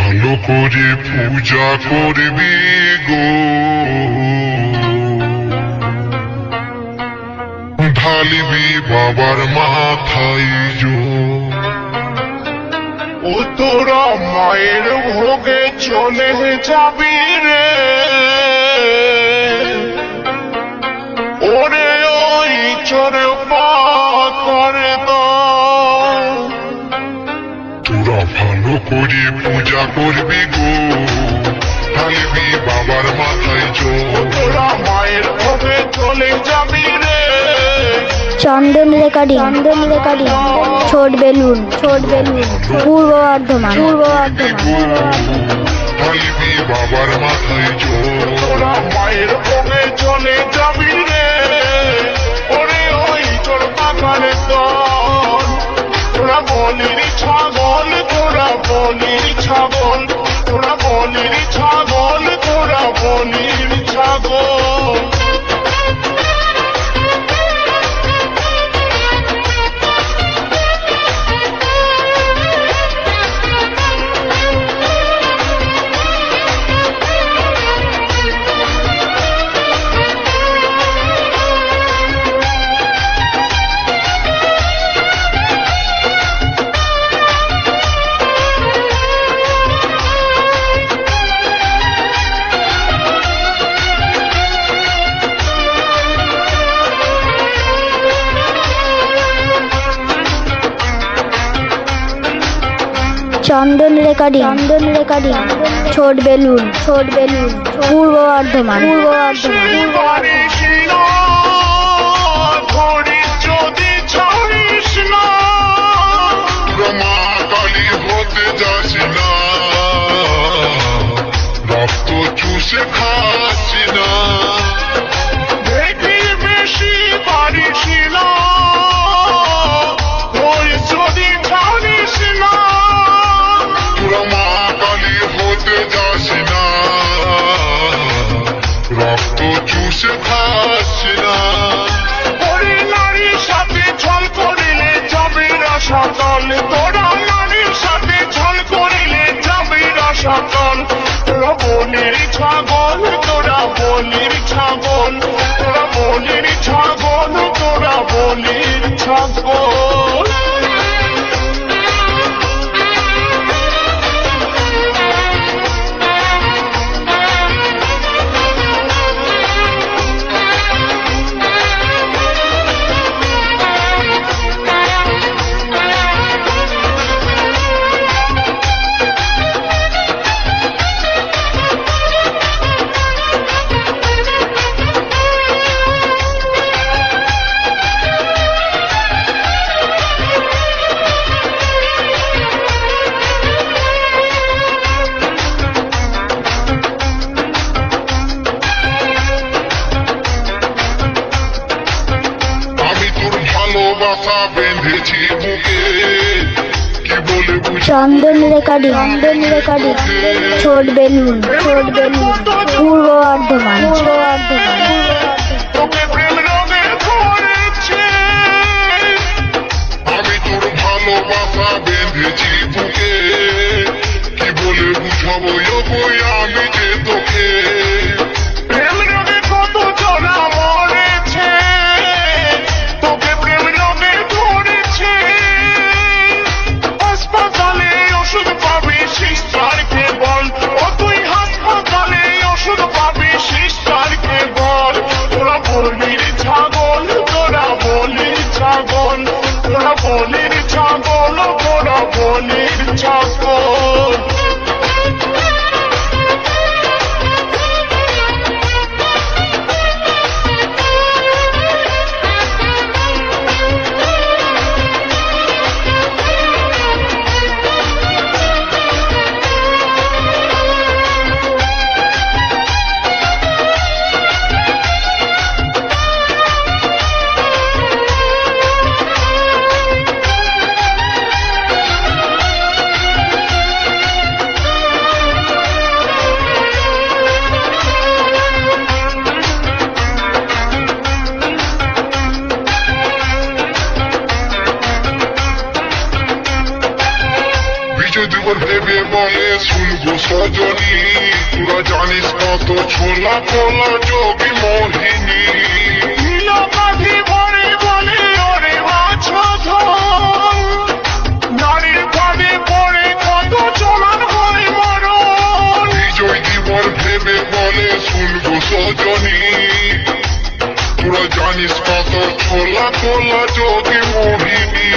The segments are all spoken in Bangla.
ভালো করে পূজা করবি গো, ঢালিবি বাবার মাথায় জল। ও তোরা মায়ের ভোগে চলে যাবি রে, ওরে ওই চরে পা করে দাও। তোরা ভালো করে পূজা করবি গো, ঢালিবি বাবার মাথায় জল। তোরা মায়ের ভোগে চলে যাবি রে। চন্দন রেকর্ডিং, ছোট বেলুন, পূর্ব বর্ধমান। ঢালিবি বাবার মাথায় জল। তোরা মায়ের ভোগে চলে যাবি রে, ওরে ওই চোর পাকারে দল। তোরা বলির ছাগল, তোরা বলির ছাগল, তোরা বলির ছাগল, তোরা বলির ছাগল। চন্দন রেকর্ডিং, ছোট বেলুন, পূর্ব বর্ধমান। পারিস না, ধরিস যদি ছাড়িস না। তোরা মা কালী হতে যাস না, রক্ত চুষে খাস না। দেখি বেশি পারিস না, ধরিস যদি ছাড়িস না। তোরা মা কালী হতে যাস না, রক্ত চুষে খাস না। ওরে নারীর সাথে ছল করিলে যাবে না সকাল। তোরা নারীর সাথে ছল করিলে যাবে না সকাল। তোরা বলির ছাগল, তোরা বলির ছাগল, তোরা বলির ছাগল, তোরা বলির ছাগল। আমি তোর ভালোবাসা বেঁধেছি বুকে, কি বলে বুঝি চন্দন রেকর্ডিং, ছোট বেলুন, পূর্ব বর্ধমান। তোকে প্রেম রঙে ধরেছে, আমি তোর ভালোবাসা বেঁধেছি বুকে, কি বলে বুঝাবো ওগো আমি যে তোকে। প্রেম রঙে কত জনা মরেছে, তোকে প্রেম রঙে ধরেছে। হাসপাতালে ওষুধ পাবি সিস্টারকে বল, ও তুই হাসপাতালে ওষুধ পাবি সিস্টারকে বল। তোরা বলির ছাগল, তোরা বলির ছাগল, তোরা বলির ছাগল, তোরা বলির ছাগল। গো সজনী তোরা জানিস কত ছোলা পোলা যোগী মোহিনী নীলকাঠি ভরে বলে ওরে মাছো ধন নারীর ফাঁদে পড়ে কত চলান হয় মরণ বিজয় জীবন ভেবে বলে শুন গো সজনী তোরা জানিস কত ছোলা পোলা যোগী মোহিনী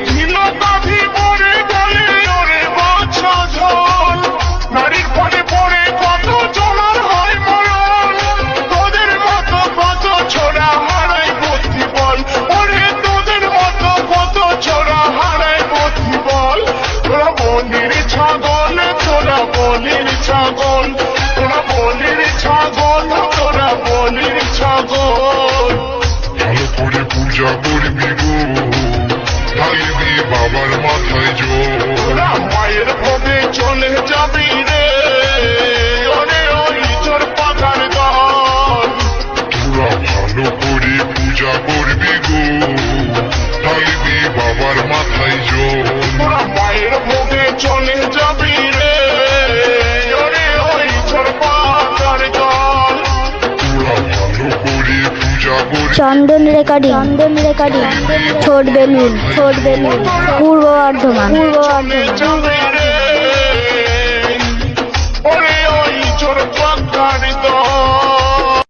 নীলকাঠি ভরে বলে ওরে মাছো ধন নারীর ফাঁদে পড়ে কত চলান হয় মরণ তোদের মতো কত ছোড়া হারায় বুদ্ধি বল ওরে তোদের মতো কত ছোড়া হারায় বুদ্ধি বল তোরা বলির ছাগল তোরা বলির ছাগল তোরা বলির ছাগল তোরা বলির ছাগল ভালো করে পূজা করবি গো ঢালবি বাবার মাথায় জোর তোরা মায়ের ভোগে চলে যাবি রে ওরে ওই চোর পাতার দল তোরা ভালো করে পূজা করবি গো ঢালবি বাবার মাথায় জোর তোরা মায়ের ভোগে চলে যাবি রে ওরে ওই চোর পাতার দল তোরা ভালো করে পূজা করবি চন্দন রেকর্ডিং ছোট বেলুন পূর্ব বর্ধমান যাবে রে ওরে ওই চোর পাতার